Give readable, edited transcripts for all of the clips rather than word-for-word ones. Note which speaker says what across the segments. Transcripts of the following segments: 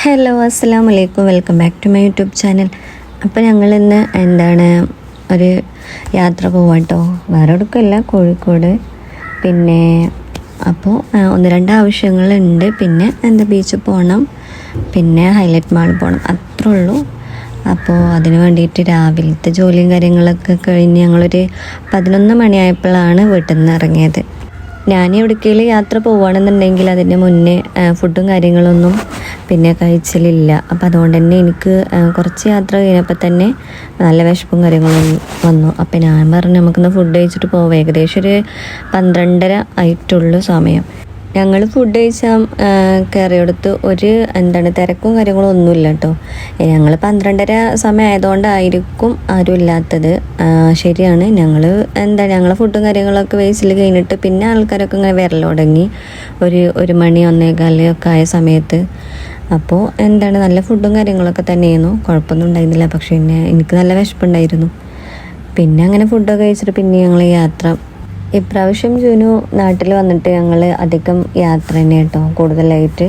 Speaker 1: Hello അസ്സലാമു അലൈക്കും, welcome back to my YouTube channel. അപ്പോൾ ഞങ്ങളിന്ന് ഒരു യാത്ര പോവാം കേട്ടോ. വേറെ എവിടേക്കല്ല, കോഴിക്കോട്. പിന്നെ അപ്പോൾ ഒന്ന് രണ്ട് ആവശ്യങ്ങളുണ്ട്. പിന്നെ ബീച്ചിൽ പോകണം, പിന്നെ ഹൈലൈറ്റ് മാളിൽ പോകണം, അത്രേ ഉള്ളൂ. അപ്പോൾ അതിന് വേണ്ടിയിട്ട് രാവിലത്തെ ജോലിയും കാര്യങ്ങളൊക്കെ കഴിഞ്ഞ് ഞങ്ങളൊരു 11 മണിയായപ്പോഴാണ് വീട്ടിൽ നിന്ന് ഇറങ്ങിയത്. ഞാൻ എവിടേക്കെങ്കിലും യാത്ര പോവുകയാണെന്നുണ്ടെങ്കിൽ അതിൻ്റെ മുന്നേ ഫുഡും കാര്യങ്ങളൊന്നും കഴിച്ചിലില്ല. അപ്പോൾ അതുകൊണ്ട് തന്നെ എനിക്ക് കുറച്ച് യാത്ര കഴിഞ്ഞപ്പോൾ തന്നെ നല്ല വിശപ്പും കാര്യങ്ങളും വന്നു. അപ്പോൾ ഞാൻ പറഞ്ഞു നമുക്കിന്ന് ഫുഡ് കഴിച്ചിട്ട് പോവാം. ഏകദേശം ഒരു 12:30 ആയിട്ടുള്ളൂ സമയം. ഞങ്ങൾ ഫുഡ് കഴിച്ചാൽ കയറിയെടുത്ത് തിരക്കും കാര്യങ്ങളും ഒന്നുമില്ല കേട്ടോ. ഞങ്ങൾ 12:30 സമയം ആയതുകൊണ്ടായിരിക്കും ആരും ഇല്ലാത്തത്. ശരിയാണ്, ഞങ്ങളെ ഫുഡും കാര്യങ്ങളൊക്കെ വേസ്റ്റിൽ കഴിഞ്ഞിട്ട് പിന്നെ ആൾക്കാരൊക്കെ ഇങ്ങനെ വരൽ തുടങ്ങി. ഒരു മണി 1:15 ഒക്കെ ആയ സമയത്ത്. അപ്പോൾ നല്ല ഫുഡും കാര്യങ്ങളൊക്കെ തന്നെയായിരുന്നു, കുഴപ്പമൊന്നും ഉണ്ടായിരുന്നില്ല. പക്ഷേ എനിക്ക് നല്ല വിശപ്പുണ്ടായിരുന്നു. പിന്നെ അങ്ങനെ ഫുഡൊക്കെ കഴിച്ചിട്ട് പിന്നെ ഞങ്ങൾ യാത്ര. ഇപ്രാവശ്യം ജുനു നാട്ടിൽ വന്നിട്ട് ഞങ്ങൾ അധികം യാത്ര തന്നെ കേട്ടോ, കൂടുതലായിട്ട്.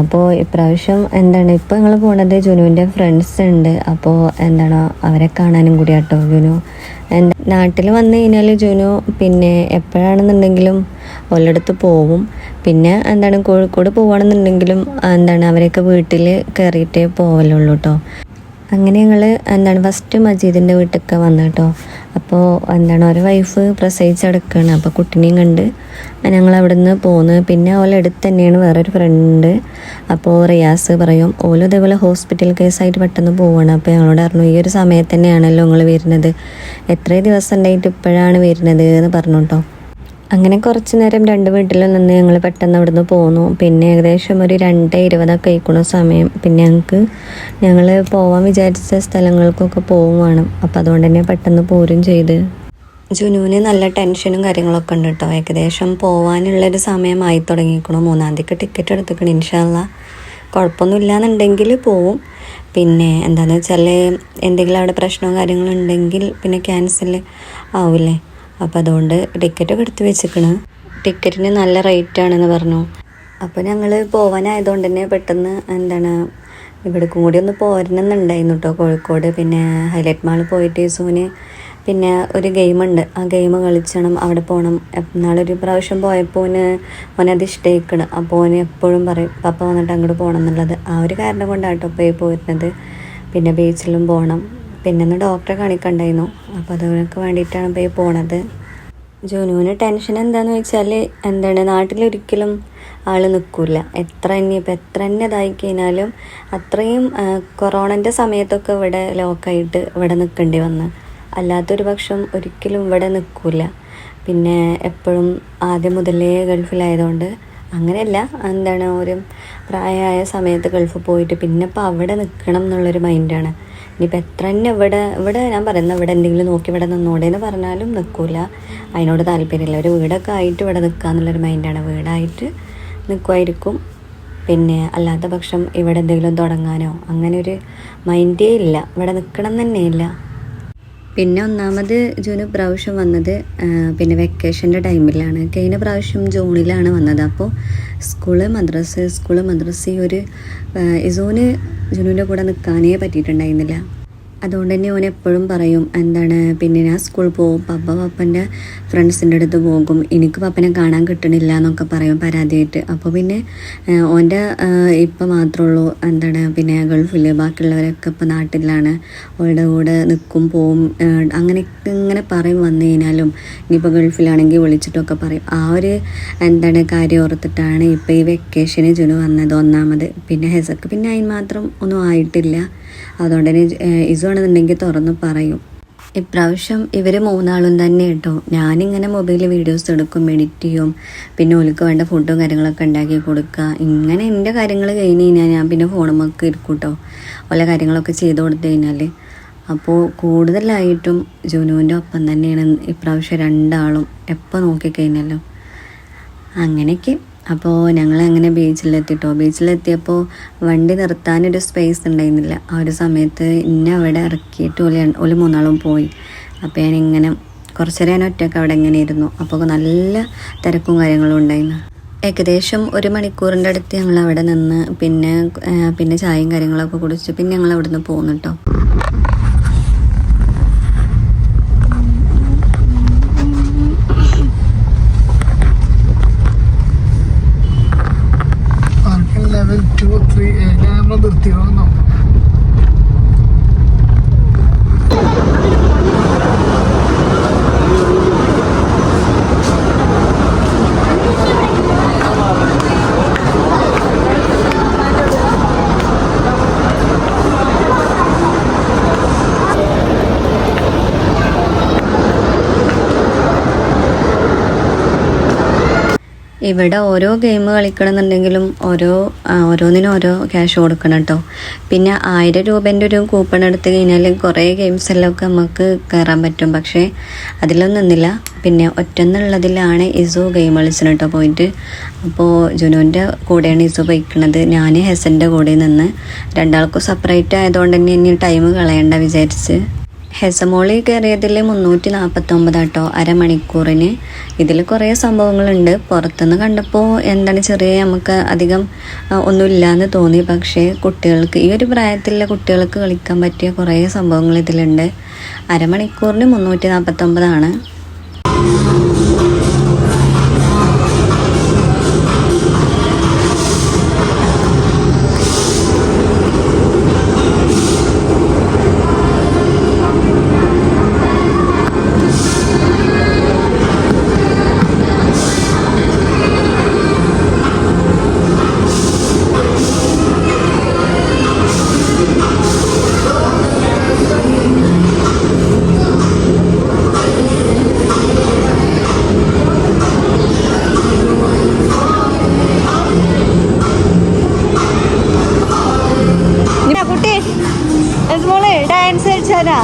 Speaker 1: അപ്പോൾ ഇപ്രാവശ്യം ഇപ്പോൾ ഞങ്ങൾ പോണത് ജുനുവിൻ്റെ ഫ്രണ്ട്സ് ഉണ്ട്. അപ്പോൾ അവരെ കാണാനും കൂടി കേട്ടോ. ജുനു നാട്ടിൽ വന്നു കഴിഞ്ഞാൽ ജുനു എപ്പോഴാണെന്നുണ്ടെങ്കിലും ഒരിടത്ത് പോവും. പിന്നെ കോഴിക്കോട് പോവുകയാണെന്നുണ്ടെങ്കിലും അവരൊക്കെ വീട്ടിൽ കയറിയിട്ടേ പോവലുള്ളൂ കേട്ടോ. അങ്ങനെ ഞങ്ങൾ ഫസ്റ്റ് മജീദിൻ്റെ വീട്ടിലൊക്കെ വന്നു കേട്ടോ. അപ്പോൾ ഒരു വൈഫ് പ്രസവിച്ചെടുക്കുകയാണ്. അപ്പോൾ കുട്ടീനെയും കണ്ട് ഞങ്ങൾ അവിടെ നിന്ന് പോന്ന്. പിന്നെ അടുത്ത് തന്നെയാണ് വേറൊരു ഫ്രണ്ട്. അപ്പോൾ റിയാസ് പറയും ഇതേപോലെ ഹോസ്പിറ്റൽ കേസായിട്ട് പെട്ടെന്ന് പോവുകയാണ്. അപ്പോൾ ഞങ്ങളോട് പറഞ്ഞു ഈ ഒരു സമയത്ത് തന്നെയാണല്ലോ നിങ്ങൾ വരുന്നത്, എത്ര ദിവസം ഉണ്ടായിട്ട് ഇപ്പോഴാണ് വരുന്നത് എന്ന് പറഞ്ഞു കേട്ടോ. അങ്ങനെ കുറച്ച് നേരം 2 വീട്ടിൽ നിന്ന് ഞങ്ങൾ പെട്ടെന്ന് അവിടെ നിന്ന് പോന്നു. പിന്നെ ഏകദേശം ഒരു 2:20 കഴിക്കുന്ന സമയം. പിന്നെ ഞങ്ങൾ പോവാൻ വിചാരിച്ച സ്ഥലങ്ങൾക്കൊക്കെ പോവും വേണം. അപ്പോൾ അതുകൊണ്ട് തന്നെ പെട്ടെന്ന് പോരും ചെയ്ത്. ജുനുവിന് നല്ല ടെൻഷനും കാര്യങ്ങളൊക്കെ ഉണ്ട് കേട്ടോ. ഏകദേശം പോവാനുള്ളൊരു സമയമായി തുടങ്ങിയിരിക്കണം. 3-ാം തീയതിക്ക് ടിക്കറ്റ് എടുത്തിക്കണം. ഇൻഷാ അല്ലാഹ് കുഴപ്പമൊന്നും ഇല്ലാന്നുണ്ടെങ്കിൽ പോവും. പിന്നെ എന്താണെന്ന് വെച്ചാൽ എന്തെങ്കിലും അവിടെ പ്രശ്നവും കാര്യങ്ങളുണ്ടെങ്കിൽ പിന്നെ ക്യാൻസൽ ആവില്ലേ. അപ്പോൾ അതുകൊണ്ട് ടിക്കറ്റൊക്കെ എടുത്ത് വെച്ചിരിക്കണം. ടിക്കറ്റിന് നല്ല റേറ്റാണെന്ന് പറഞ്ഞു. അപ്പോൾ ഞങ്ങൾ പോവാനായതുകൊണ്ട് തന്നെ പെട്ടെന്ന് ഇവിടേക്കും കൂടി ഒന്ന് പോരണമെന്നുണ്ടായിരുന്നു കേട്ടോ, കോഴിക്കോട്. പിന്നെ ഹൈലൈറ്റ് മാളിൽ പോയിട്ട് സൂന് പിന്നെ ഒരു ഗെയിമുണ്ട്, ആ ഗെയിം കളിച്ചണം, അവിടെ പോകണം. നാളൊരു പ്രാവശ്യം പോയപ്പോൾ ഓനത് ഇഷ്ടമായിക്കണം. അപ്പോൾ ഓന് എപ്പോഴും പറയും പപ്പ വന്നിട്ട് അങ്ങോട്ട് പോകണം എന്നുള്ളത്. ആ ഒരു കാരണം കൊണ്ടാണ് കേട്ടോ പോയിരുന്നത്. പിന്നെ ബീച്ചിലും പോകണം. പിന്നെ ഒന്ന് ഡോക്ടറെ കാണിക്കണ്ടായിരുന്നു. അപ്പോൾ അതിനൊക്കെ വേണ്ടിയിട്ടാണ് പോണത്. ജുനുവിന് ടെൻഷൻ എന്താണെന്ന് വെച്ചാൽ നാട്ടിലൊരിക്കലും ആൾ നിൽക്കില്ല. എത്ര തന്നെ ഇതായി കഴിഞ്ഞാലും അത്രയും കൊറോണൻ്റെ സമയത്തൊക്കെ ഇവിടെ ലോക്കായിട്ട് ഇവിടെ നിൽക്കേണ്ടി വന്ന്. അല്ലാത്തൊരു പക്ഷം ഒരിക്കലും ഇവിടെ നിൽക്കില്ല. പിന്നെ എപ്പോഴും ആദ്യം മുതലേ ഗൾഫിലായതുകൊണ്ട് അങ്ങനെയല്ല, ഒരു പ്രായമായ സമയത്ത് ഗൾഫിൽ പോയിട്ട് പിന്നെ ഇപ്പോൾ അവിടെ നിൽക്കണം എന്നുള്ളൊരു മൈൻഡാണ്. ഇനിയിപ്പോൾ എത്ര തന്നെ ഇവിടെ ഞാൻ പറയുന്നത് ഇവിടെ എന്തെങ്കിലും നോക്കി ഇവിടെ നിന്നോടേന്ന് പറഞ്ഞാലും നിൽക്കില്ല. അതിനോട് താല്പര്യമില്ല. ഒരു വീടൊക്കെ ആയിട്ട് ഇവിടെ നിൽക്കുക എന്നുള്ളൊരു മൈൻഡാണ്. വീടായിട്ട് നിൽക്കുമായിരിക്കും. പിന്നെ അല്ലാത്ത പക്ഷം ഇവിടെ എന്തെങ്കിലും തുടങ്ങാനോ അങ്ങനെ ഒരു മൈൻഡേ ഇല്ല. ഇവിടെ നിൽക്കണം തന്നെയില്ല. പിന്നെ ഒന്നാമത് ജൂൺ പ്രാവശ്യം വന്നത് വെക്കേഷൻ്റെ ടൈമിലാണ്. കഴിഞ്ഞ പ്രാവശ്യം ജൂണിലാണ് വന്നത്. അപ്പോൾ സ്കൂള് മദ്രസ ഒരു ജൂണിൻ്റെ കൂടെ നിൽക്കാനേ പറ്റിയിട്ടുണ്ടായിരുന്നില്ല. അതുകൊണ്ട് തന്നെ ഓൻ എപ്പോഴും പറയും ഞാൻ സ്കൂളിൽ പോകും, പപ്പൻ്റെ ഫ്രണ്ട്സിൻ്റെ അടുത്ത് പോകും, എനിക്ക് പപ്പനെ കാണാൻ കിട്ടണില്ല എന്നൊക്കെ പറയും പരാതിയായിട്ട്. അപ്പോൾ പിന്നെ ഓൻ്റെ ഇപ്പം മാത്രമേ ഉള്ളൂ ഗൾഫിൽ, ബാക്കിയുള്ളവരൊക്കെ ഇപ്പോൾ നാട്ടിലാണ്, ഓളുടെ കൂടെ നിൽക്കും പോവും അങ്ങനെയൊക്കെ ഇങ്ങനെ പറയും. വന്നു കഴിഞ്ഞാലും ഇനിയിപ്പോൾ ഗൾഫിലാണെങ്കിൽ വിളിച്ചിട്ടൊക്കെ പറയും. ആ ഒരു കാര്യം ഓർത്തിട്ടാണ് ഇപ്പോൾ ഈ വെക്കേഷന് ജുനു വന്നത് ഒന്നാമത്. പിന്നെ ഹെസക്ക് പിന്നെ അതിന് മാത്രം ഒന്നും ആയിട്ടില്ല. അതുകൊണ്ട് തന്നെ ഇസുവാണെന്നുണ്ടെങ്കിൽ തുറന്ന് പറയും. ഇപ്രാവശ്യം ഇവർ 3 തന്നെ കേട്ടോ. ഞാനിങ്ങനെ മൊബൈലിൽ വീഡിയോസ് എടുക്കും, എഡിറ്റ് ചെയ്യും, പിന്നെ ഓൾക്ക് വേണ്ട ഫുഡും കാര്യങ്ങളൊക്കെ ഉണ്ടാക്കി കൊടുക്കുക. ഇങ്ങനെ എൻ്റെ കാര്യങ്ങൾ കഴിഞ്ഞ് കഴിഞ്ഞാൽ ഞാൻ പിന്നെ ഫോണുമൊക്കെ ഇരിക്കും കേട്ടോ, ഓല കാര്യങ്ങളൊക്കെ ചെയ്ത് കൊടുത്തു കഴിഞ്ഞാൽ. അപ്പോൾ കൂടുതലായിട്ടും ജുനുവിൻ്റെ ഒപ്പം തന്നെയാണ് ഇപ്രാവശ്യം 2 എപ്പോൾ നോക്കിക്കഴിഞ്ഞാലും അങ്ങനെയൊക്കെ. അപ്പോൾ ഞങ്ങളങ്ങനെ ബീച്ചിലെത്തിയപ്പോൾ വണ്ടി നിർത്താനൊരു സ്പേസ് ഉണ്ടായിരുന്നില്ല. ആ ഒരു സമയത്ത് അവിടെ ഇറക്കിയിട്ട് ഓല് 3 പോയി. അപ്പോൾ ഞാനിങ്ങനെ കുറച്ച് നേരം ഒറ്റയ്ക്ക് അവിടെ ഇങ്ങനെ ഇരുന്നു. അപ്പോൾ നല്ല തിരക്കും കാര്യങ്ങളും ഉണ്ടായിരുന്നു. ഏകദേശം 1 മണിക്കൂറിൻ്റെ അടുത്ത് ഞങ്ങൾ അവിടെ നിന്ന് പിന്നെ ചായയും കാര്യങ്ങളൊക്കെ കുടിച്ച് പിന്നെ ഞങ്ങൾ അവിടെ നിന്ന് പോകുന്നു കേട്ടോ.
Speaker 2: ലെവൽ 2, 3 നമ്മൾ നിർത്തിക്കണമെന്നോ.
Speaker 1: ഇവിടെ ഓരോ ഗെയിം കളിക്കണമെന്നുണ്ടെങ്കിലും ഓരോന്നിനും ഓരോ ക്യാഷ് കൊടുക്കണം കേട്ടോ. പിന്നെ 1000 രൂപേൻ്റെ ഒരു കൂപ്പൺ എടുത്ത് കഴിഞ്ഞാൽ കുറേ ഗെയിംസ് എല്ലാം ഒക്കെ നമുക്ക് കയറാൻ പറ്റും. പക്ഷേ അതിലൊന്നും നിന്നില്ല. പിന്നെ ഒറ്റന്നുള്ളതിലാണ് ഇസു ഗെയിം കളിച്ചത് കേട്ടോ പോയിട്ട്. അപ്പോൾ ജുനുവിൻ്റെ കൂടെയാണ് ഇസു പോയിക്കണത്. ഞാൻ ഹെസൻ്റെ കൂടെ നിന്ന് രണ്ടാൾക്കും സെപ്പറേറ്റ് ആയതുകൊണ്ട് തന്നെ ഇനി ടൈം കളയണ്ട വിചാരിച്ച് ഹെസമോളി കയറിയതിൽ 349 കേട്ടോ, അരമണിക്കൂറിന്. ഇതിൽ കുറേ സംഭവങ്ങളുണ്ട്. പുറത്തുനിന്ന് കണ്ടപ്പോൾ ചെറിയ നമുക്ക് അധികം ഒന്നുമില്ലയെന്ന് തോന്നി. പക്ഷേ കുട്ടികൾക്ക് ഈ ഒരു പ്രായത്തിലുള്ള കുട്ടികൾക്ക് കളിക്കാൻ പറ്റിയ കുറേ സംഭവങ്ങൾ ഇതിലുണ്ട്. അരമണിക്കൂറിന് 349. ഡാൻസ് കളിച്ചാലാ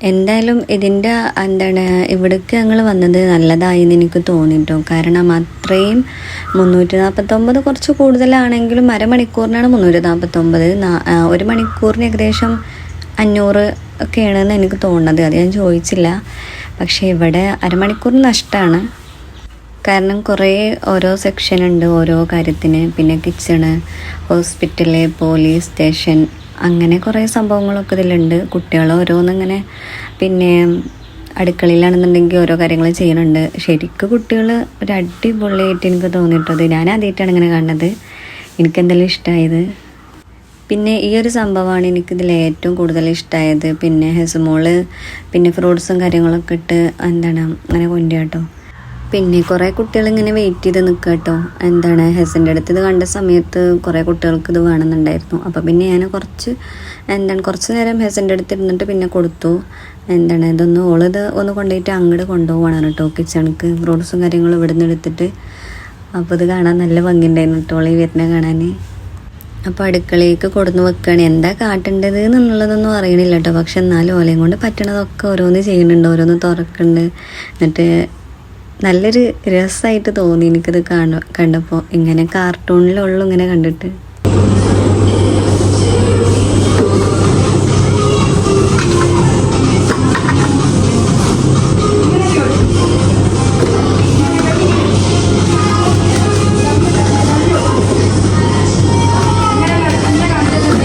Speaker 1: എന്തായാലും ഇതിൻ്റെ ഇവിടേക്ക് ഞങ്ങൾ വന്നത് നല്ലതായി എന്ന് എനിക്ക് തോന്നിട്ടോ. കാരണം അത്രയും 349 കുറച്ച് കൂടുതലാണെങ്കിലും അരമണിക്കൂറിനാണ് 349. 1 മണിക്കൂറിന് ഏകദേശം 500 ഒക്കെയാണെന്ന് എനിക്ക് തോന്നുന്നത്. അത് ഞാൻ ചോദിച്ചില്ല. പക്ഷേ ഇവിടെ അരമണിക്കൂർ നഷ്ടമാണ്. കാരണം കുറേ ഓരോ സെക്ഷനുണ്ട് ഓരോ കാര്യത്തിന്. പിന്നെ കിച്ചണ്, ഹോസ്പിറ്റല്, പോലീസ് സ്റ്റേഷൻ, അങ്ങനെ കുറേ സംഭവങ്ങളൊക്കെ ഇതിലുണ്ട്. കുട്ടികൾ ഓരോന്നിങ്ങനെ പിന്നെ അടുക്കളയിലാണെന്നുണ്ടെങ്കിൽ ഓരോ കാര്യങ്ങൾ ചെയ്യുന്നുണ്ട്. ശരിക്കും കുട്ടികൾ ഒരു അടിപൊളിയായിട്ട് എനിക്ക് തോന്നിയിട്ടത്. ഞാൻ ആദ്യമായിട്ടാണ് ഇങ്ങനെ കാണുന്നത്. എനിക്കെന്തെങ്കിലും ഇഷ്ടമായത്. പിന്നെ ഈ ഒരു സംഭവമാണ് എനിക്കിതിൽ ഏറ്റവും കൂടുതൽ ഇഷ്ടമായത്. പിന്നെ ഹെസമോള് പിന്നെ ഫ്രൂട്ട്സും കാര്യങ്ങളൊക്കെ ഇട്ട് അങ്ങനെ കൊണ്ടുപോട്ടോ. പിന്നെ കുറേ കുട്ടികൾ ഇങ്ങനെ വെയിറ്റ് ചെയ്ത് നിൽക്കുക കേട്ടോ. ഹെസൻ്റെ അടുത്ത് ഇത് കണ്ട സമയത്ത് കുറേ കുട്ടികൾക്ക് ഇത് വേണമെന്നുണ്ടായിരുന്നു. അപ്പോൾ പിന്നെ ഞാൻ കുറച്ച് നേരം ഹെസൻ്റെ അടുത്ത് ഇരുന്നിട്ട് പിന്നെ കൊടുത്തു. ഓളിത് ഒന്ന് കൊണ്ടുപോയിട്ട് അങ്ങോട്ട് കൊണ്ടുപോകണം കേട്ടോ കിച്ചണിക്ക്. ഫ്രൂട്ട്സും കാര്യങ്ങളും ഇവിടെ നിന്ന് എടുത്തിട്ട്. അപ്പോൾ ഇത് കാണാൻ നല്ല ഭംഗിയുണ്ടായിരുന്നു കേട്ടോ ഓളി വരുന്ന കാണാൻ. അപ്പോൾ അടുക്കളയ്ക്ക് കൊടുന്ന് വെക്കുകയാണ്. എന്താ കാട്ടേണ്ടത് എന്നുള്ളതൊന്നും അറിയണില്ല കേട്ടോ. പക്ഷെ എന്നാലും ഓലയും കൊണ്ട് പറ്റണതൊക്കെ ഓരോന്ന് ചെയ്യുന്നുണ്ട്, ഓരോന്ന് തുറക്കുന്നുണ്ട്. എന്നിട്ട് നല്ലൊരു രസമായിട്ട് തോന്നി എനിക്കിത് കണ്ടപ്പോൾ. ഇങ്ങനെ കാർട്ടൂണിലുള്ളൂ ഇങ്ങനെ കണ്ടിട്ട്.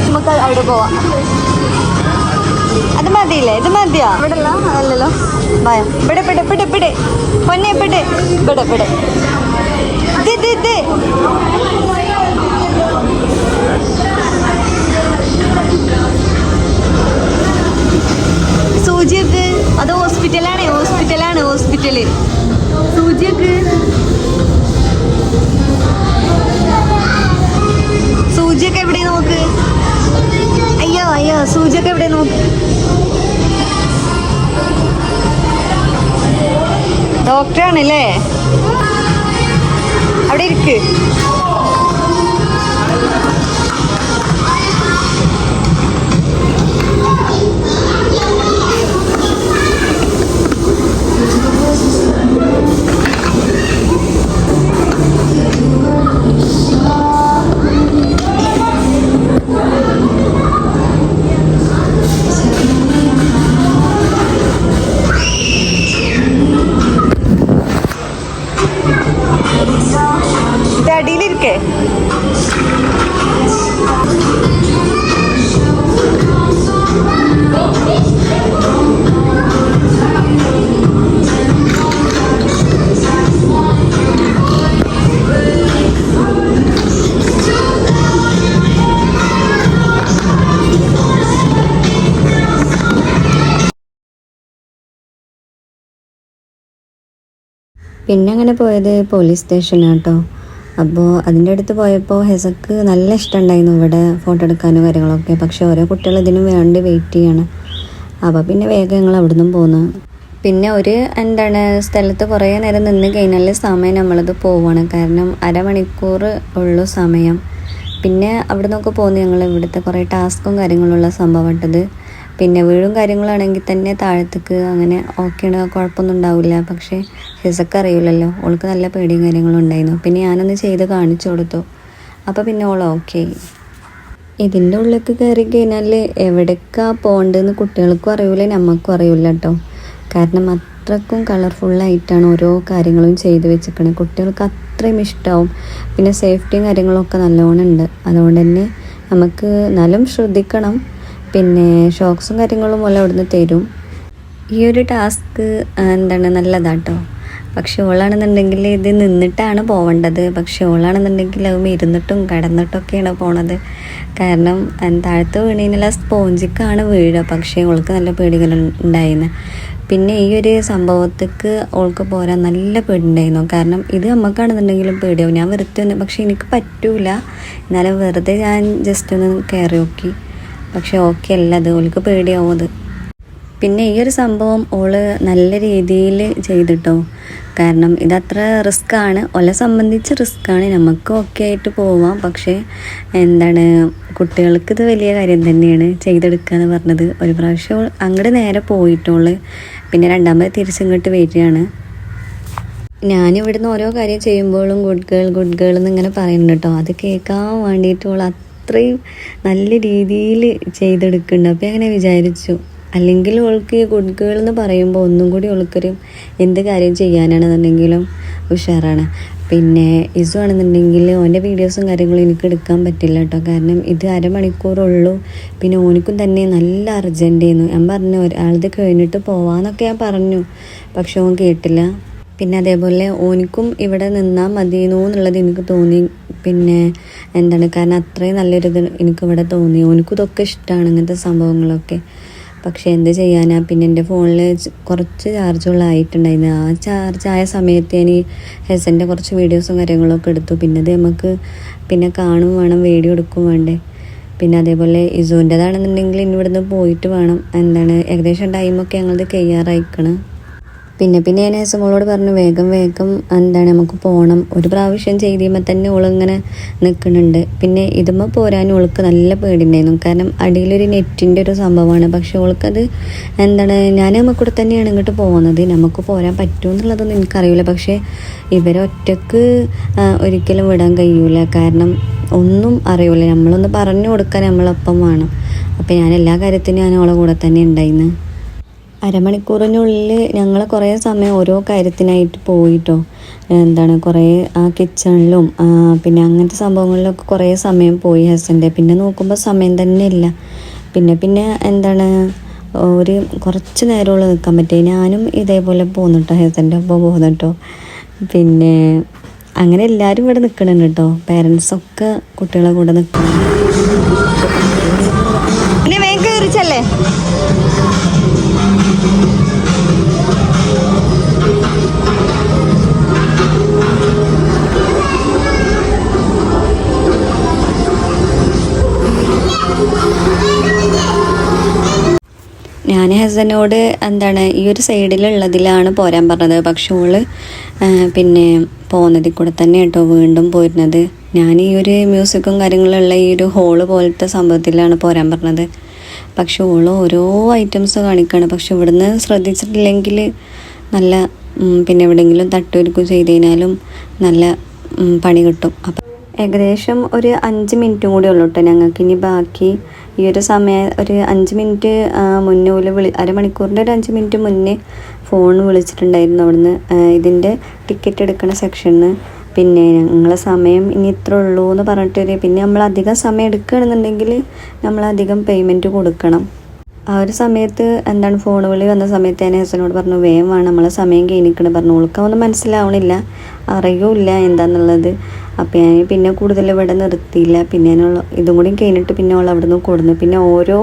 Speaker 1: നമുക്ക് അവിടെ പോവാം. അത് മതിയില്ലേ? ഇത് മതിയോ? ഇവിടെ അല്ലല്ലോ. ഭയം ഇവിടെ പിടെ പിടെ പിടെ പൊന്നെ പിടെ പിടെ പിടെ ഇത് സൂചിയൊക്കെ അത് ഹോസ്പിറ്റല് സൂചിയൊക്കെ എവിടെ നോക്ക്. അയ്യോ സൂചിയൊക്കെ എവിടെ നോക്ക്. ഡോക്ടറാണല്ലേ? അവിടെ ഇരിക്ക്. അടിയിലിരിക്കേ. പിന്നെ അങ്ങനെ പോയത് പോലീസ് സ്റ്റേഷനാട്ടോ. അപ്പോൾ അതിൻ്റെ അടുത്ത് പോയപ്പോൾ ഹെസക്ക് നല്ല ഇഷ്ടമുണ്ടായിരുന്നു ഇവിടെ ഫോട്ടോ എടുക്കാനും കാര്യങ്ങളൊക്കെ. പക്ഷേ ഓരോ കുട്ടികൾ ഇതിനു വേണ്ടി വെയിറ്റ് ചെയ്യാണ്. അപ്പോൾ പിന്നെ വേഗം ഞങ്ങൾ അവിടെ നിന്നും പോന്നു. പിന്നെ ഒരു സ്ഥലത്ത് കുറേ നേരം നിന്ന് കഴിഞ്ഞാൽ സമയം നമ്മളത് പോവാണ്. കാരണം അരമണിക്കൂർ ഉള്ളു സമയം. പിന്നെ അവിടെ നിന്നൊക്കെ പോന്ന് ഞങ്ങൾ ഇവിടുത്തെ കുറേ ടാസ്കും കാര്യങ്ങളുള്ള സംഭവമായിട്ടത്. പിന്നെ വീടും കാര്യങ്ങളാണെങ്കിൽ തന്നെ താഴത്തേക്ക് അങ്ങനെ ഓക്കെയാണ്, കുഴപ്പമൊന്നും ഉണ്ടാവില്ല. പക്ഷേ ഹെസക്ക് അറിയില്ലല്ലോ, ഓൾക്ക് നല്ല പേടിയും കാര്യങ്ങളും ഉണ്ടായിരുന്നു. പിന്നെ ഞാനൊന്ന് ചെയ്ത് കാണിച്ചു കൊടുത്തു. അപ്പോൾ പിന്നെ ഓൾ ഓക്കെ. ഇതിൻ്റെ ഉള്ളിലേക്ക് കയറി കഴിഞ്ഞാൽ എവിടേക്കാണ് പോകേണ്ടതെന്ന് കുട്ടികൾക്കും അറിയില്ല, നമുക്കും അറിയില്ല കേട്ടോ. കാരണം അത്രക്കും കളർഫുള്ളായിട്ടാണ് ഓരോ കാര്യങ്ങളും ചെയ്ത് വെച്ചിരിക്കുന്നത്. കുട്ടികൾക്ക് അത്രയും ഇഷ്ടമാവും. പിന്നെ സേഫ്റ്റിയും കാര്യങ്ങളൊക്കെ നല്ലോണം ഉണ്ട്. അതുകൊണ്ട് തന്നെ നമുക്ക് നല്ലോണം ശ്രദ്ധിക്കണം. പിന്നെ ഷോക്സും കാര്യങ്ങളും പോലെ അവിടുന്ന് തരും. ഈ ഒരു ടാസ്ക് നല്ലതാട്ടോ. പക്ഷെ ഓളാണെന്നുണ്ടെങ്കിൽ ഇത് നിന്നിട്ടാണ് പോവേണ്ടത്. പക്ഷെ ഓളാണെന്നുണ്ടെങ്കിൽ അത് ഇരുന്നിട്ടും കിടന്നിട്ടൊക്കെയാണ് പോണത്. കാരണം താഴത്ത് വീണതിനുള്ള സ്പോഞ്ചിക്കാണ് വീഴുക. പക്ഷേ ഓൾക്ക് നല്ല പേടികൾ ഉണ്ടായിരുന്നു. പിന്നെ ഈ ഒരു സംഭവത്തേക്ക് ഓൾക്ക് പോരാൻ നല്ല പേടിയുണ്ടായിരുന്നു. കാരണം ഇത് നമുക്കാണെന്നുണ്ടെങ്കിലും പേടിയാവും. ഞാൻ വെറുതെ ഒന്ന്, പക്ഷെ എനിക്ക് പറ്റൂല. എന്നാലും വെറുതെ ഞാൻ ജസ്റ്റ് ഒന്ന് കയറി നോക്കി. പക്ഷെ ഓക്കെ അല്ല, അത് ഓൾക്ക് പേടിയാവും അത്. പിന്നെ ഈ ഒരു സംഭവം ഓള് നല്ല രീതിയിൽ ചെയ്തിട്ടോ. കാരണം ഇതത്ര റിസ്ക്കാണ്, ഓളെ സംബന്ധിച്ച് റിസ്ക്കാണ്. നമുക്ക് ഓക്കെ ആയിട്ട് പോവാം. പക്ഷേ കുട്ടികൾക്ക് ഇത് വലിയ കാര്യം തന്നെയാണ് ചെയ്തെടുക്കുക എന്ന് പറഞ്ഞത്. ഒരു പ്രാവശ്യം അങ്ങോട്ട് നേരെ പോയിട്ടോള് പിന്നെ രണ്ടാമത് തിരിച്ചിങ്ങോട്ട് വരികയാണ്. ഞാനിവിടുന്ന് ഓരോ കാര്യം ചെയ്യുമ്പോഴും ഗുഡ് ഗേൾ എന്നിങ്ങനെ പറയുന്നുണ്ട് കേട്ടോ. അത് കേൾക്കാൻ വേണ്ടിയിട്ടുള്ള അത്രയും നല്ല രീതിയിൽ ചെയ്തെടുക്കുന്നുണ്ട്. അപ്പോൾ അങ്ങനെ വിചാരിച്ചു, അല്ലെങ്കിൽ ഓൾക്ക് ഗുഡ് ഗേൾ എന്ന് പറയുമ്പോൾ ഒന്നും കൂടി ഓൾക്കൊരു എന്ത് കാര്യം ചെയ്യാനാണെന്നുണ്ടെങ്കിലും ഉഷാറാണ്. പിന്നെ ഇസു ആണെന്നുണ്ടെങ്കിൽ ഓൻ്റെ വീഡിയോസും കാര്യങ്ങളും എനിക്ക് എടുക്കാൻ പറ്റില്ല കേട്ടോ. കാരണം ഇത് അരമണിക്കൂറുള്ളൂ. പിന്നെ ഓനിക്കും തന്നെ നല്ല അർജൻറ്റായിരുന്നു. ഞാൻ പറഞ്ഞു ഒരാളത് കഴിഞ്ഞിട്ട് പോവാന്നൊക്കെ ഞാൻ പറഞ്ഞു. പക്ഷെ ഓൻ കേട്ടില്ല. പിന്നെ അതേപോലെ ഓനിക്കും ഇവിടെ നിന്നാൽ മതിയെന്നോ എന്നുള്ളത് എനിക്ക് തോന്നി. പിന്നെ കാരണം അത്രയും നല്ലൊരിത് എനിക്കിവിടെ തോന്നി. ഓനിക്കും ഇതൊക്കെ ഇഷ്ടമാണ്, ഇങ്ങനത്തെ സംഭവങ്ങളൊക്കെ. പക്ഷേ എന്ത് ചെയ്യാനാ. പിന്നെ എൻ്റെ ഫോണിൽ കുറച്ച് ചാർജുള്ളായിട്ടുണ്ടായിരുന്നു. ആ ചാർജായ സമയത്ത് ഞാൻ ഹെസൻ്റെ കുറച്ച് വീഡിയോസും കാര്യങ്ങളൊക്കെ എടുത്തു. പിന്നെ അത് നമുക്ക് പിന്നെ കാണും വേണം, വീഡിയോ എടുക്കും വേണ്ടേ. പിന്നെ അതേപോലെ ഇസുവിൻ്റെതാണെന്നുണ്ടെങ്കിൽ ഇനി ഇവിടുന്ന് പോയിട്ട് വേണം. ഏകദേശം ടൈമൊക്കെ ഞങ്ങളത് കഴിയാറായിക്കണം. പിന്നെ ഞാൻ ഹെസമോളോട് പറഞ്ഞു വേഗം നമുക്ക് പോകണം. ഒരു പ്രാവശ്യം ചെയ്തുമ്പോൾ തന്നെ ഓളിങ്ങനെ നിൽക്കുന്നുണ്ട്. പിന്നെ ഇതുമ്പോൾ പോരാൻ ഓൾക്ക് നല്ല പേടിയുണ്ടായിരുന്നു. കാരണം അടിയിലൊരു നെറ്റിൻ്റെ ഒരു സംഭവമാണ്. പക്ഷെ ഓൾക്കത് ഞാൻ നമുക്കൂടെ തന്നെയാണ് ഇങ്ങോട്ട് പോകുന്നത്. നമുക്ക് പോരാൻ പറ്റുമോ എന്നുള്ളതൊന്നും എനിക്കറിയില്ല. പക്ഷേ ഇവരെ ഒറ്റക്ക് ഒരിക്കലും വിടാൻ കഴിയൂല. കാരണം ഒന്നും അറിയില്ല. നമ്മളൊന്ന് പറഞ്ഞു കൊടുക്കാൻ നമ്മളൊപ്പം വേണം. അപ്പം ഞാൻ എല്ലാ കാര്യത്തിനും ഞാൻ ഓളെ കൂടെ തന്നെ ഉണ്ടായിരുന്നു. അരമണിക്കൂറിനുള്ളിൽ ഞങ്ങൾ കുറേ സമയം ഓരോ കാര്യത്തിനായിട്ട് പോയിട്ടോ. കുറേ ആ കിച്ചണിലും പിന്നെ അങ്ങനത്തെ സംഭവങ്ങളിലൊക്കെ കുറേ സമയം പോയി ഹസൻ്റെ. പിന്നെ നോക്കുമ്പോൾ സമയം തന്നെ ഇല്ല. പിന്നെ ഒരു കുറച്ച് നേരമുള്ള നിൽക്കാൻ പറ്റി. ഞാനും ഇതേപോലെ പോന്നിട്ടോ, ഹസൻ്റെ ഒപ്പം പോന്നിട്ടോ. പിന്നെ അങ്ങനെ എല്ലാവരും ഇവിടെ നിൽക്കണുണ്ട് കേട്ടോ. പേരൻസൊക്കെ കുട്ടികളെ കൂടെ നിൽക്കണം. പിന്നെ വേഗം കയറിച്ചല്ലേ. ഞാൻ ഹസനോട് എന്താണ് ഈ ഒരു സൈഡിലുള്ളതിലാണ് പോരാൻ പറഞ്ഞത്. പക്ഷെ ഓള് പിന്നെ പോകുന്നതിൽ കൂടെ തന്നെ കേട്ടോ വീണ്ടും പോയിരുന്നത്. ഞാൻ ഈ ഒരു മ്യൂസിക്കും കാര്യങ്ങളുള്ള ഈ ഒരു ഹോള് പോലത്തെ സംഭവത്തിലാണ് പോരാൻ പറഞ്ഞത്. പക്ഷെ ഓള് ഓരോ ഐറ്റംസ് കാണിക്കുകയാണ്. പക്ഷെ ഇവിടുന്ന് ശ്രദ്ധിച്ചിട്ടില്ലെങ്കിൽ നല്ല പിന്നെ എവിടെയെങ്കിലും തട്ടൊരുക്കും ചെയ്ത് കഴിഞ്ഞാലും നല്ല പണി കിട്ടും. അപ്പം ഏകദേശം ഒരു 5 മിനിറ്റും കൂടി ഉള്ളൂ കേട്ടോ ഞങ്ങൾക്ക്. ഇനി ബാക്കി ഈ ഒരു സമയം ഒരു 5 മിനിറ്റ് മുന്നേ അരമണിക്കൂറിൻ്റെ ഒരു 5 മിനിറ്റ് മുന്നേ ഫോൺ വിളിച്ചിട്ടുണ്ടായിരുന്നു അവിടുന്ന് ഇതിൻ്റെ ടിക്കറ്റ് എടുക്കുന്ന സെക്ഷനിൽ. പിന്നെ ഞങ്ങളെ സമയം ഇനി ഇത്ര ഉള്ളൂ എന്ന് പറഞ്ഞിട്ട് പിന്നെ നമ്മൾ അധികം സമയം എടുക്കുകയാണെന്നുണ്ടെങ്കിൽ നമ്മളധികം പേയ്മെൻറ്റ് കൊടുക്കണം. ആ ഒരു സമയത്ത് എന്താണ് ഫോൺ വിളി വന്ന സമയത്ത് ഞാൻ ഹസനോട് പറഞ്ഞു വേഗം വേണം നമ്മളെ സമയം കഴിഞ്ഞിക്കണം പറഞ്ഞു. ഓൾക്കൊന്നും മനസ്സിലാവണില്ല, അറിയൂല്ല എന്താണെന്നുള്ളത്. അപ്പോൾ ഞാൻ പിന്നെ കൂടുതൽ ഇവിടെ നിർത്തിയില്ല. പിന്നെ ഞാനുള്ള ഇതും കൂടി കഴിഞ്ഞിട്ട് പിന്നെ അവൾ അവിടെ നിന്ന് കൊടുന്നു. പിന്നെ ഓരോ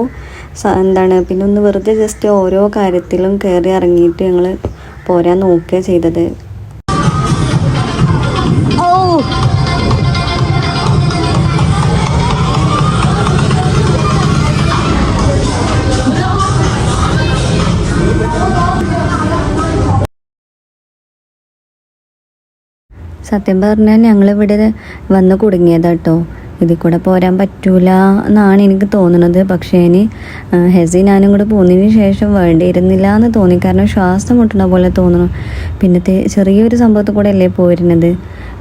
Speaker 1: പിന്നെ ഒന്ന് വെറുതെ ജസ്റ്റ് ഓരോ കാര്യത്തിലും കയറി ഇറങ്ങിയിട്ട് ഞങ്ങൾ പോരാൻ നോക്കുക ചെയ്തത്. സത്യം പറഞ്ഞാൽ ഞങ്ങളിവിടെ വന്ന് കുടുങ്ങിയതാട്ടോ. ഇതിൽ കൂടെ പോരാൻ പറ്റൂല എന്നാണ് എനിക്ക് തോന്നുന്നത്. പക്ഷേ ഇനി ഹെസി ഞാനും കൂടെ പോകുന്നതിന് ശേഷം വേണ്ടിയിരുന്നില്ല എന്ന് തോന്നി. കാരണം ശ്വാസം മുട്ടണ പോലെ തോന്നുന്നു. പിന്നത്തെ ചെറിയൊരു സംഭവത്തിൽ കൂടെ അല്ലേ പോയിരുന്നത്.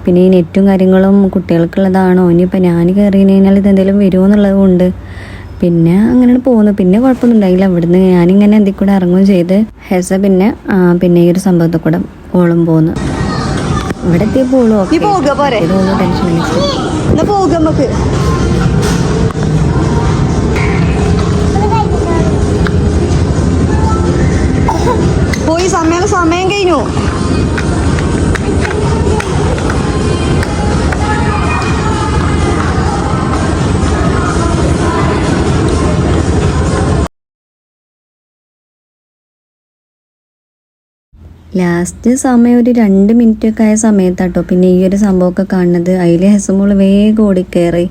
Speaker 1: പിന്നെ ഈ നെറ്റും കാര്യങ്ങളും കുട്ടികൾക്കുള്ളതാണോ ഇനിയിപ്പോൾ ഞാൻ കയറി കഴിഞ്ഞാൽ ഇതെന്തെങ്കിലും വരുമോ എന്നുള്ളത് കൊണ്ട് പിന്നെ അങ്ങനെ പോകുന്നു. പിന്നെ കുഴപ്പമൊന്നും ഉണ്ടായില്ല. ഇവിടുന്ന് ഞാനിങ്ങനെ എന്തിൽ കൂടെ ഇറങ്ങുകയും ചെയ്ത് ഹെസ പിന്നെ ഈ ഒരു സംഭവത്തിൽ കൂടെ ഓളും പോകുന്നു. ഇവിടെ എത്തിയപ്പോഴും ടെൻഷൻ
Speaker 3: പോയി സമയം കഴിഞ്ഞു.
Speaker 1: ലാസ്റ്റ് സമയം ഒരു 2 മിനിറ്റൊക്കെ ആയ സമയത്താട്ടോ പിന്നെ ഈ ഒരു സംഭവമൊക്കെ കാണുന്നത്. അതിൽ ഹെസമോൾ വേഗം ഓടിക്കയറി.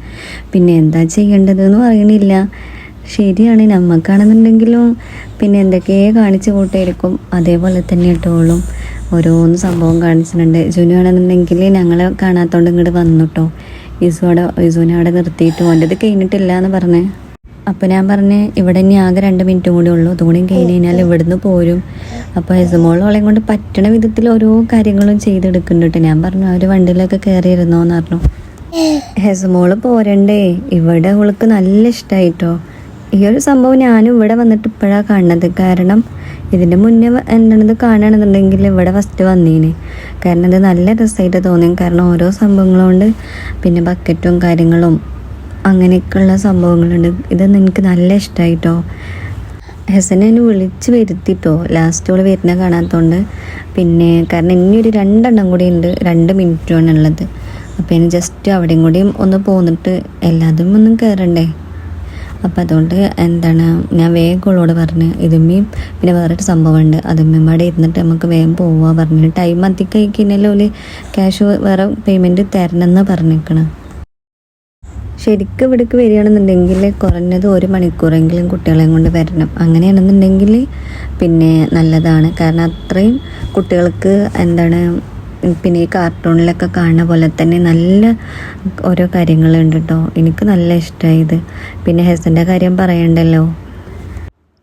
Speaker 1: പിന്നെ എന്താ ചെയ്യേണ്ടതെന്ന് പറയണില്ല. ശരിയാണ്, നമുക്കാണെന്നുണ്ടെങ്കിലും പിന്നെ എന്തൊക്കെയോ കാണിച്ചു കൂട്ടായിരിക്കും. അതേപോലെ തന്നെ കേട്ടോളും ഓരോന്ന് സംഭവം കാണിച്ചിട്ടുണ്ട്. ജുനു ആണെന്നുണ്ടെങ്കിൽ ഞങ്ങളെ കാണാത്തോണ്ട് ഇങ്ങോട്ട് വന്നു കേട്ടോ. ഇസുവിനെ അവിടെ നിർത്തിയിട്ട് ഓൻ്റെത് കഴിഞ്ഞിട്ടില്ല എന്ന് പറഞ്ഞേ. അപ്പോൾ ഞാൻ പറഞ്ഞ് ഇവിടെ ഇനി ആകെ 2 മിനിറ്റും കൂടി ഉള്ളൂ, അതുകൂടിയും കഴിഞ്ഞ് കഴിഞ്ഞാൽ ഇവിടുന്ന് പോരും. അപ്പോൾ ഹെസമോളെ കൊണ്ട് പറ്റണ വിധത്തിൽ ഓരോ കാര്യങ്ങളും ചെയ്തെടുക്കുന്നുണ്ട്. ഞാൻ പറഞ്ഞു അവർ വണ്ടിയിലൊക്കെ കയറിയിരുന്നോന്ന് പറഞ്ഞു. ഹെസമോള് പോരണ്ടേ, ഇവിടെ അവൾക്ക് നല്ല ഇഷ്ടമായിട്ടോ. ഈ ഒരു സംഭവം ഞാനും ഇവിടെ വന്നിട്ട് ഇപ്പോഴാണ് കാണുന്നത്. കാരണം ഇതിൻ്റെ മുന്നേ എന്താണിത് കാണുകയാണെന്നുണ്ടെങ്കിൽ ഇവിടെ ഫസ്റ്റ് വന്നീന്. കാരണം ഇത് നല്ല രസമായിട്ട് തോന്നി. കാരണം ഓരോ സംഭവങ്ങളുകൊണ്ട് പിന്നെ ബക്കറ്റും കാര്യങ്ങളും അങ്ങനെയൊക്കെയുള്ള സംഭവങ്ങളുണ്ട്. ഇതൊന്നും എനിക്ക് നല്ല ഇഷ്ടമായിട്ടോ. ഹസനെ എന്നെ വിളിച്ച് വരുത്തിട്ടോ ലാസ്റ്റ് അവൾ വരുന്ന കാണാത്തതുകൊണ്ട്. പിന്നെ കാരണം ഇനിയൊരു 2 എണ്ണം കൂടി ഉണ്ട്, 2 മിനിറ്റുമാണ് ഉള്ളത്. അപ്പോൾ ഇനി ജസ്റ്റ് അവിടെയും കൂടിയും ഒന്ന് പോന്നിട്ട് എല്ലാതും ഒന്നും കയറണ്ടേ. അപ്പം അതുകൊണ്ട് ഞാൻ വേഗം അവളോട് പറഞ്ഞ് ഇതുമ്മയും പിന്നെ വേറൊരു സംഭവമുണ്ട് അതുമ്മയും അവിടെ ഇരുന്നിട്ട് നമുക്ക് വേഗം പോവാ പറഞ്ഞു. ടൈം അധികം കഴിഞ്ഞാൽ ഒരു ക്യാഷ് വേറെ പേയ്മെൻറ്റ് തരണമെന്ന് പറഞ്ഞേക്കണം. ശരിക്കും ഇവിടേക്ക് വരികയാണെന്നുണ്ടെങ്കിൽ കുറഞ്ഞത് 1 മണിക്കൂറെങ്കിലും കുട്ടികളെയും കൊണ്ട് വരണം. അങ്ങനെയാണെന്നുണ്ടെങ്കിൽ പിന്നെ നല്ലതാണ്. കാരണം അത്രയും കുട്ടികൾക്ക് പിന്നെ ഈ കാർട്ടൂണിലൊക്കെ കാണുന്ന പോലെ തന്നെ നല്ല ഓരോ കാര്യങ്ങളുണ്ട് കേട്ടോ. എനിക്ക് നല്ല ഇഷ്ടമായത്. പിന്നെ ഹെസൻ്റെ കാര്യം പറയണ്ടല്ലോ.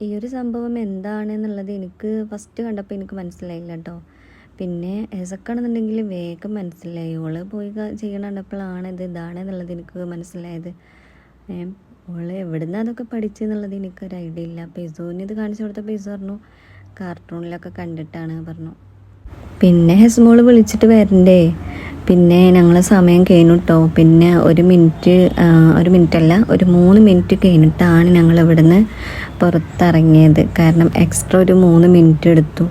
Speaker 1: ഈ ഒരു സംഭവം എന്താണെന്നുള്ളത് എനിക്ക് ഫസ്റ്റ് കണ്ടപ്പോൾ എനിക്ക് മനസ്സിലായില്ല കേട്ടോ. പിന്നെ ഹെസക്കാണെന്നുണ്ടെങ്കിൽ വേഗം മനസ്സിലായി. ഓള് പോയി ചെയ്യണ കണ്ടപ്പോഴാണ് ഇതാണെന്നുള്ളത് എനിക്ക് മനസ്സിലായത്. ഓള് എവിടുന്ന് അതൊക്കെ പഠിച്ചെന്നുള്ളത് എനിക്കൊരു ഐഡിയ ഇല്ല. അപ്പോൾ ഇസുവിന് ഇത് കാണിച്ചു കൊടുത്തപ്പോൾ ഇസു പറഞ്ഞു കാർട്ടൂണിലൊക്കെ കണ്ടിട്ടാണ് പറഞ്ഞു. പിന്നെ ഹെസ്മോള് വിളിച്ചിട്ട് വരണ്ടേ. പിന്നെ ഞങ്ങൾ സമയം കഴിഞ്ഞു കേട്ടോ. പിന്നെ 1 മിനിറ്റല്ല ഒരു 3 മിനിറ്റ് കഴിഞ്ഞിട്ടാണ് ഞങ്ങൾ ഇവിടുന്ന് പുറത്തിറങ്ങിയത്. കാരണം എക്സ്ട്രാ ഒരു 3 മിനിറ്റ് എടുത്തു.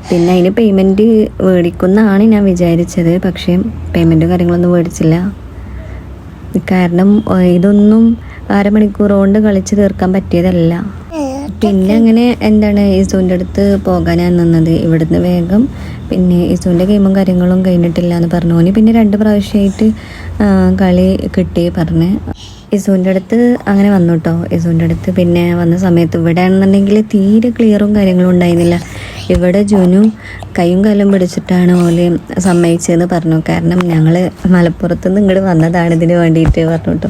Speaker 1: പിന്നെ അതിന് പേയ്മെൻറ്റ് മേടിക്കുന്നതാണ് ഞാൻ വിചാരിച്ചത്. പക്ഷേ പേയ്മെൻറ്റും കാര്യങ്ങളൊന്നും മേടിച്ചില്ല. കാരണം ഇതൊന്നും അരമണിക്കൂർ കൊണ്ട് കളിച്ച് തീർക്കാൻ പറ്റിയതല്ല. പിന്നെ അങ്ങനെ ഇസുവിൻ്റെ അടുത്ത് പോകാനാണ് നിന്നത്. ഇവിടുന്ന് വേഗം പിന്നെ ഇസുവിൻ്റെ ഗെയിമും കാര്യങ്ങളും കഴിഞ്ഞിട്ടില്ല എന്ന് പറഞ്ഞു. ഓന് പിന്നെ 2 പ്രാവശ്യമായിട്ട് കളി കിട്ടി പറഞ്ഞ്. ഇസുവിൻ്റെ അടുത്ത് അങ്ങനെ വന്നു കേട്ടോ. ഇസുവിൻ്റെ അടുത്ത് പിന്നെ വന്ന സമയത്ത് ഇവിടെ ആണെന്നുണ്ടെങ്കിൽ തീരെ ക്ലിയറും കാര്യങ്ങളും ഉണ്ടായിരുന്നില്ല. ഇവിടെ ജുനു കൈയും കാലും പിടിച്ചിട്ടാണ് ഓല് സമ്മതിച്ചതെന്ന് പറഞ്ഞു. കാരണം ഞങ്ങൾ മലപ്പുറത്തുനിന്ന് ഇങ്ങോട്ട് വന്നതാണ് ഇതിന് വേണ്ടിയിട്ട് പറഞ്ഞു കേട്ടോ.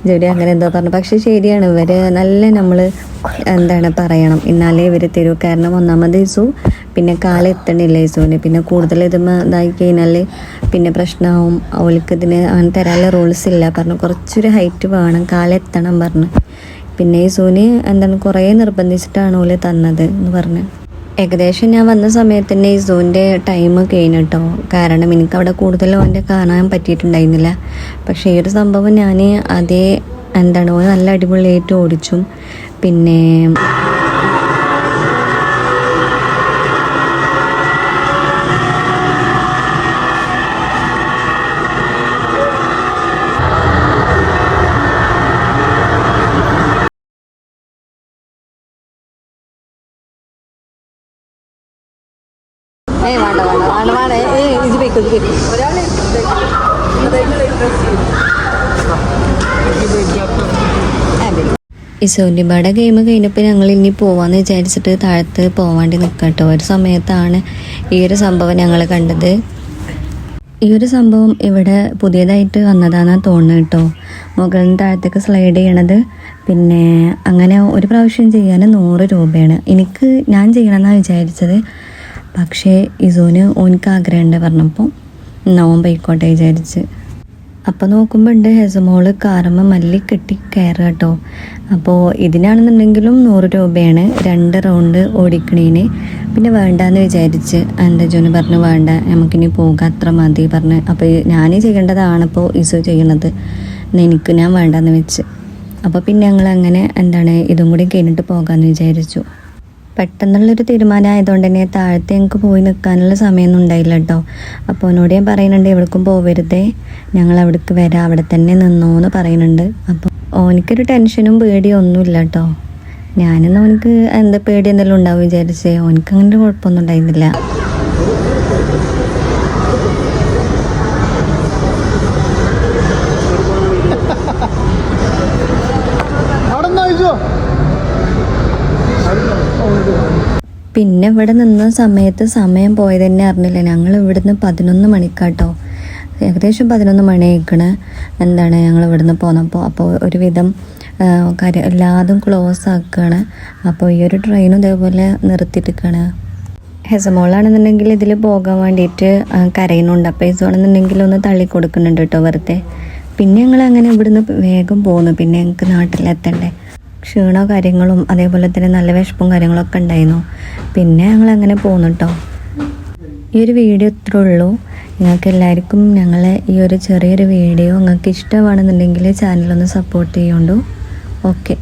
Speaker 1: ജോലി അങ്ങനെ എന്തോ പറഞ്ഞു. പക്ഷേ ശരിയാണ്, ഇവർ നല്ല നമ്മൾ പറയണം, എന്നാലേ ഇവർ തരൂ. കാരണം ഒന്നാമത് ഇസു പിന്നെ കാലെത്തണില്ല ഇസുവിന്. പിന്നെ കൂടുതൽ ഇതായി കഴിഞ്ഞാൽ പിന്നെ പ്രശ്നമാവും. അവൾക്ക് ഇതിന് അങ്ങനെ തരാനുള്ള റൂൾസ് ഇല്ല പറഞ്ഞു. കുറച്ചൊരു ഹൈറ്റ് വേണം, കാലെത്തണം പറഞ്ഞു. പിന്നെ ഇസുവിന് കുറേ നിർബന്ധിച്ചിട്ടാണ് ഓല് തന്നത് എന്ന് പറഞ്ഞ്. ഏകദേശം ഞാൻ വന്ന സമയത്ത് തന്നെ ഇസുവിൻ്റെ ടൈം കഴിഞ്ഞു കേട്ടോ. കാരണം എനിക്ക് അവിടെ കൂടുതലും അവൻ്റെ കാണാൻ പറ്റിയിട്ടുണ്ടായിരുന്നില്ല. പക്ഷേ ഈ ഒരു സംഭവം ഞാൻ അതേ നല്ല അടിപൊളിയായിട്ട് ഓടിച്ചു. പിന്നെ ഇസുവിൻ്റെ ബട ഗെയിം കഴിഞ്ഞപ്പോൾ ഞങ്ങൾ ഇനി പോവാന്ന് വിചാരിച്ചിട്ട് താഴത്ത് പോവാണ്ടി നിൽക്കട്ടോ. ഒരു സമയത്താണ് ഈ ഒരു സംഭവം ഞങ്ങൾ കണ്ടത്. ഈ ഒരു സംഭവം ഇവിടെ പുതിയതായിട്ട് വന്നതാണെന്ന് തോന്നുന്നു കേട്ടോ. മുകളിൽ നിന്ന് താഴത്തേക്ക് സ്ലൈഡ് ചെയ്യണത്. പിന്നെ അങ്ങനെ ഒരു പ്രാവശ്യം ചെയ്യാൻ 100 രൂപയാണ്. ഞാൻ ചെയ്യണമെന്നാണ് വിചാരിച്ചത്. പക്ഷേ ഇസുവിന് ഓനിക്ക് ആഗ്രഹമുണ്ട് പറഞ്ഞപ്പോൾ നോൻ പോയിക്കോട്ടെ വിചാരിച്ച്. അപ്പോൾ നോക്കുമ്പോൾ ഉണ്ട് ഹെസമോള് കാറമ്മ മല്ലി കെട്ടി കയറുക കേട്ടോ. അപ്പോൾ ഇതിനാണെന്നുണ്ടെങ്കിലും 100 രൂപയാണ് 2 റൗണ്ട് ഓടിക്കണേന്. പിന്നെ വേണ്ടാന്ന് വിചാരിച്ച് ജോന് പറഞ്ഞു വേണ്ട, നമുക്കിനി പോകാം, അത്ര മതി പറഞ്ഞ്. അപ്പോൾ ഞാൻ ചെയ്യേണ്ടതാണിപ്പോൾ ഇസു ചെയ്യണത്. ഞാൻ വേണ്ടാന്ന് വെച്ച്. അപ്പോൾ പിന്നെ ഞങ്ങൾ അങ്ങനെ ഇതും കൂടി കഴിഞ്ഞിട്ട് പോകാമെന്ന് വിചാരിച്ചു. പെട്ടെന്നുള്ളൊരു തീരുമാനമായതുകൊണ്ട് തന്നെ താഴത്തെ ഞങ്ങൾക്ക് പോയി നിൽക്കാനുള്ള സമയമൊന്നും ഉണ്ടായില്ല കേട്ടോ. അപ്പോൾ അവനോട് ഞാൻ പറയുന്നുണ്ട് എവിടേക്കും പോവരുതേ, ഞങ്ങൾ അവിടേക്ക് വരാം, അവിടെ തന്നെ നിന്നോ എന്ന് പറയുന്നുണ്ട്. അപ്പോൾ ഓനിക്കൊരു ടെൻഷനും പേടിയോ ഒന്നുമില്ല കേട്ടോ. ഞാനെന്നാൽ ഓനിക്ക് പേടി എന്തെങ്കിലും ഉണ്ടാവും വിചാരിച്ചേ. ഓനിക്ക് അങ്ങനെ കുഴപ്പമൊന്നും ഉണ്ടായിരുന്നില്ല. പിന്നെ ഇവിടെ നിന്ന സമയത്ത് സമയം പോയത് തന്നെ അറിഞ്ഞില്ല. ഞങ്ങൾ ഇവിടുന്ന് 11 മണിക്കാട്ടോ, ഏകദേശം 11 മണിയായിക്കണ് ഞങ്ങൾ ഇവിടുന്ന് പോന്നപ്പോൾ. അപ്പോൾ ഒരുവിധം എല്ലാതും ക്ലോസ് ആക്കുകയാണ്. അപ്പോൾ ഈ ഒരു ട്രെയിനും ഇതേപോലെ നിർത്തിയിട്ടിരിക്കുകയാണ്. ഹെസമോളാണെന്നുണ്ടെങ്കിൽ ഇതിൽ പോകാൻ വേണ്ടിയിട്ട് കരയുന്നുണ്ട്. അപ്പോൾ ഇസോണെന്നുണ്ടെങ്കിൽ ഒന്ന് തള്ളി കൊടുക്കുന്നുണ്ട് കേട്ടോ വെറുതെ. പിന്നെ ഞങ്ങൾ അങ്ങനെ ഇവിടുന്ന് വേഗം പോന്നു. പിന്നെ ഞങ്ങൾക്ക് നാട്ടിലെത്തണ്ടേ, ക്ഷീണോ കാര്യങ്ങളും അതേപോലെ തന്നെ നല്ല വിശപ്പും കാര്യങ്ങളൊക്കെ ഉണ്ടായിരുന്നു. പിന്നെ ഞങ്ങളങ്ങനെ പോന്നു കേട്ടോ. ഈ ഒരു വീഡിയോ ഇത്രേ ഉള്ളൂ. നിങ്ങൾക്ക് എല്ലാവർക്കും ഞങ്ങളെ ഈ ഒരു ചെറിയൊരു വീഡിയോ നിങ്ങൾക്ക് ഇഷ്ടമാണെന്നുണ്ടെങ്കിൽ ചാനലൊന്ന് സപ്പോർട്ട് ചെയ്യുന്നുണ്ടോ. ഓക്കെ.